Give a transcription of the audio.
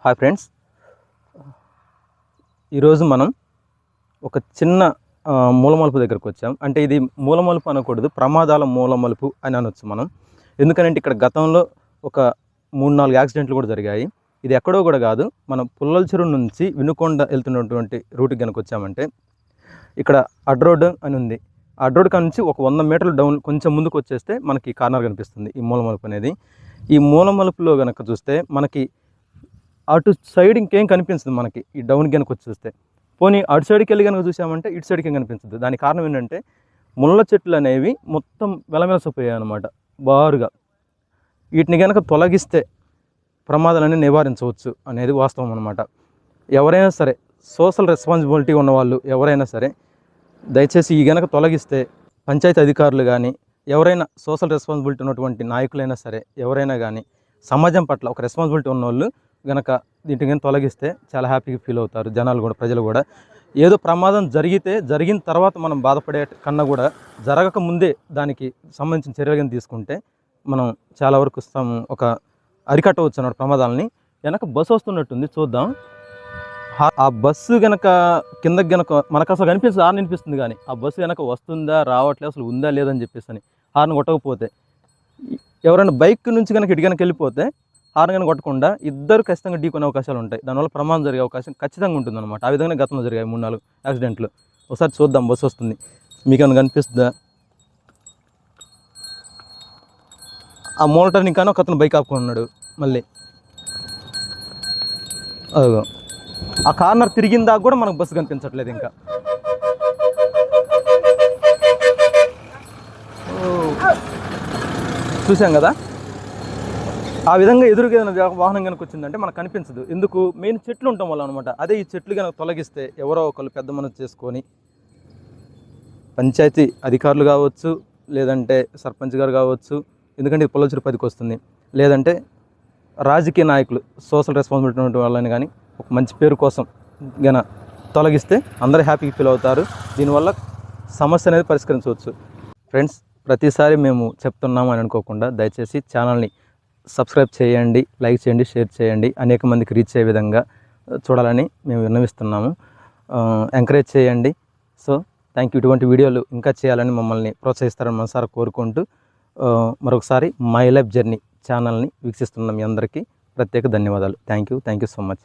Hi friends, ఈరోజు మనం ఒక చిన్న మూలమలుపు దగ్గరకు వచ్చాం. అంటే ఇది మూలమలుపు అనకూడదు, ప్రమాదాల మూలమలుపు అని అనొచ్చు మనం. ఎందుకంటే ఇక్కడ గతంలో ఒక 3-4 యాక్సిడెంట్లు కూడా జరిగాయి. ఇది ఎక్కడో కూడా కాదు, మనం పుల్లల చెరువు నుంచి వినుకొండ వెళ్తున్నటువంటి రూట్కి కనుక వచ్చామంటే ఇక్కడ అడ్ రోడ్ అని ఉంది. అడ్ రోడ్ నుంచి ఒక 100 మీటర్లు డౌన్ కొంచెం ముందుకు వచ్చేస్తే మనకి కార్నర్ కనిపిస్తుంది ఈ మూలమలుపు అనేది. ఈ మూలమలుపులో కనుక చూస్తే మనకి అటు సైడ్ ఇంకేం కనిపించదు. మనకి ఈ డౌన్ కనుక వచ్చి చూస్తే పోనీ అటు సైడ్కి వెళ్ళి కనుక చూసామంటే ఇటు సైడ్కి ఏం కనిపించదు. దానికి కారణం ఏంటంటే ముళ్ళ చెట్లు అనేవి మొత్తం వెలమెలసిపోయాయి అన్నమాట బారుగా. వీటిని కనుక తొలగిస్తే ప్రమాదాలన్నీ నివారించవచ్చు అనేది వాస్తవం అన్నమాట. ఎవరైనా సరే సోషల్ రెస్పాన్సిబిలిటీ ఉన్నవాళ్ళు ఎవరైనా సరే దయచేసి ఈ కనుక తొలగిస్తే పంచాయతీ అధికారులు కానీ ఎవరైనా సోషల్ రెస్పాన్సిబిలిటీ ఉన్నటువంటి నాయకులైనా సరే ఎవరైనా కానీ సమాజం పట్ల ఒక రెస్పాన్సిబిలిటీ ఉన్నవాళ్ళు గనక దీంట్లో కానీ తొలగిస్తే చాలా హ్యాపీగా ఫీల్ అవుతారు జనాలు కూడా, ప్రజలు కూడా. ఏదో ప్రమాదం జరిగిన తర్వాత మనం బాధపడే కన్నా కూడా జరగక ముందే దానికి సంబంధించిన చర్యలు కానీ తీసుకుంటే మనం చాలా వరకు ఒక అరికట్టవచ్చు అన్నమాట ప్రమాదాలని. వెనక బస్సు వస్తున్నట్టుంది, చూద్దాం. ఆ బస్సు కనుక కిందకి కనుక మనకు అసలు కనిపిస్తుంది, హార్న్ అనిపిస్తుంది, కానీ ఆ బస్సు కనుక వస్తుందా రావట్లేదు అసలు ఉందా లేదని చెప్పేసి అని హార్న్ కొట్టకపోతే, ఎవరైనా బైక్ నుంచి కనుక ఇటు కనుక వెళ్ళిపోతే హార్న్ కనుక కొట్టకుండా ఇద్దరు ఖచ్చితంగా ఢీకొనే అవకాశాలు ఉంటాయి. దానివల్ల ప్రమాదం జరిగే అవకాశం ఖచ్చితంగా ఉంటుందన్నమాట. ఆ విధంగా గతంలో జరిగాయి 3-4 యాక్సిడెంట్లు. ఒకసారి చూద్దాం, బస్సు వస్తుంది, మీకు ఏమైనా కనిపిస్తుందా? ఆ మోటార్ని కానీ ఒక అతను బైక్ ఆపుకొని ఉన్నాడు. మళ్ళీ అదిగో ఆ కార్నర్ తిరిగిన దాకా కూడా మనకు బస్సు కనిపించట్లేదు. ఇంకా చూసాం కదా, ఆ విధంగా ఎదురుగా ఏదైనా వాహనం కనుక వచ్చిందంటే మనకు కనిపించదు. ఎందుకు? మెయిన్ చెట్లు ఉండటం వల్ల అనమాట. అదే ఈ చెట్లు కనుక తొలగిస్తే ఎవరో ఒకళ్ళు పెద్ద మనసు చేసుకొని పంచాయతీ అధికారులు కావచ్చు, లేదంటే సర్పంచ్ గారు కావచ్చు, ఎందుకంటే ఇది పుల్లల చెరువు 10కి వస్తుంది, లేదంటే రాజకీయ నాయకులు సోషల్ రెస్పాన్సిబిలిటీ ఉన్న వాళ్ళని కానీ ఒక మంచి పేరు కోసం గన తొలగిస్తే అందరూ హ్యాపీగా ఫీల్ అవుతారు. దీనివల్ల సమస్య అనేది పరిష్కరించవచ్చు. ఫ్రెండ్స్, ప్రతిసారి మేము చెప్తున్నాము అని అనుకోకుండా దయచేసి ఛానల్ని సబ్స్క్రైబ్ చేయండి, లైక్ చేయండి, షేర్ చేయండి. అనేక మందికి రీచ్ అయ్యే విధంగా చూడాలని మేము విన్నవిస్తున్నాము. ఎంకరేజ్ చేయండి. So thank you. ఇటువంటి వీడియోలు ఇంకా చేయాలని మమ్మల్ని ప్రోత్సహిస్తారని మనసారా కోరుకుంటూ మరొకసారి మై లైఫ్ జర్నీ ఛానల్ని వీక్షిస్తున్న మీ అందరికీ ప్రత్యేక ధన్యవాదాలు. Thank you so much.